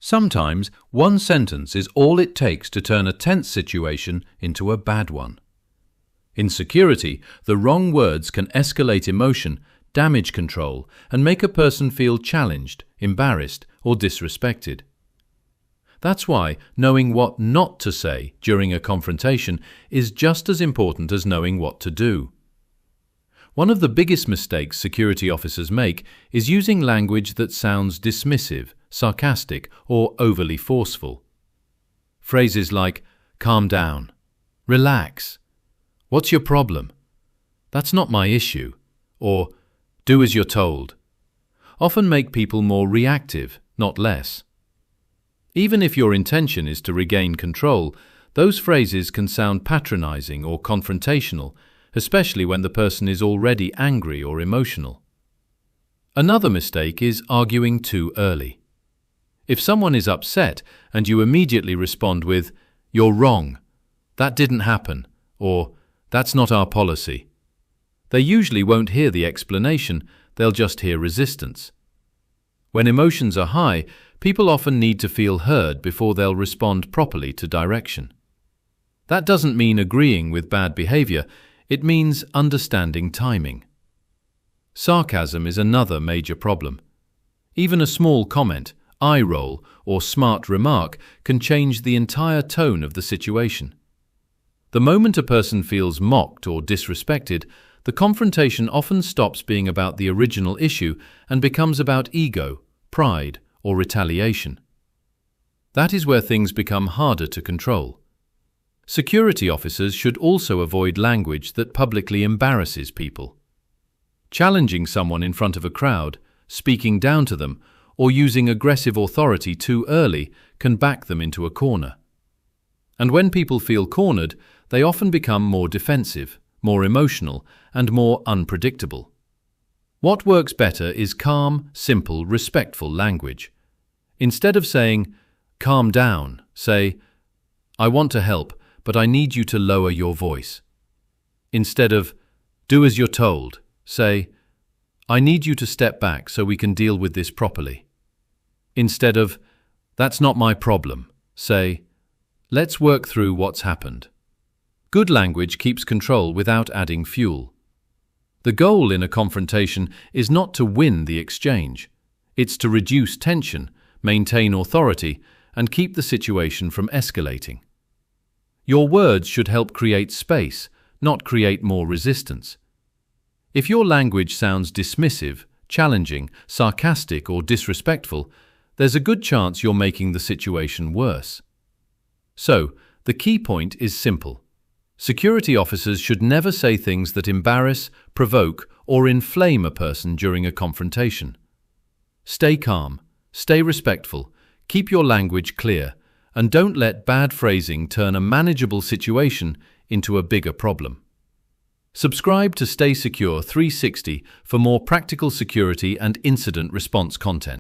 Sometimes one sentence is all it takes to turn a tense situation into a bad one. In security, the wrong words can escalate emotion, damage control, and make a person feel challenged, embarrassed, or disrespected. That's why knowing what not to say during a confrontation is just as important as knowing what to do. One of the biggest mistakes security officers make is using language that sounds dismissive, sarcastic, or overly forceful. Phrases like, "Calm down," "Relax," "What's your problem?" "That's not my issue," or "Do as you're told," often make people more reactive, not less. Even if your intention is to regain control, those phrases can sound patronizing or confrontational, especially when the person is already angry or emotional. Another mistake is arguing too early. If someone is upset and you immediately respond with, "You're wrong," "That didn't happen," or "That's not our policy," they usually won't hear the explanation, they'll just hear resistance. When emotions are high, people often need to feel heard before they'll respond properly to direction. That doesn't mean agreeing with bad behavior, it means understanding timing. Sarcasm is another major problem. Even a small comment, eye roll, or smart remark can change the entire tone of the situation. The moment a person feels mocked or disrespected, the confrontation often stops being about the original issue and becomes about ego, pride, or retaliation. That is where things become harder to control. Security officers should also avoid language that publicly embarrasses people. Challenging someone in front of a crowd, speaking down to them, or using aggressive authority too early can back them into a corner. And when people feel cornered, they often become more defensive, more emotional, and more unpredictable. What works better is calm, simple, respectful language. Instead of saying, "Calm down," say, "I want to help, but I need you to lower your voice." Instead of, "Do as you're told," say, "I need you to step back so we can deal with this properly." Instead of, "That's not my problem," say, "Let's work through what's happened." Good language keeps control without adding fuel. The goal in a confrontation is not to win the exchange. It's to reduce tension, maintain authority, and keep the situation from escalating. Your words should help create space, not create more resistance. If your language sounds dismissive, challenging, sarcastic, or disrespectful, there's a good chance you're making the situation worse. So, the key point is simple. Security officers should never say things that embarrass, provoke, or inflame a person during a confrontation. Stay calm, stay respectful, keep your language clear, and don't let bad phrasing turn a manageable situation into a bigger problem. Subscribe to Stay Secure 360 for more practical security and incident response content.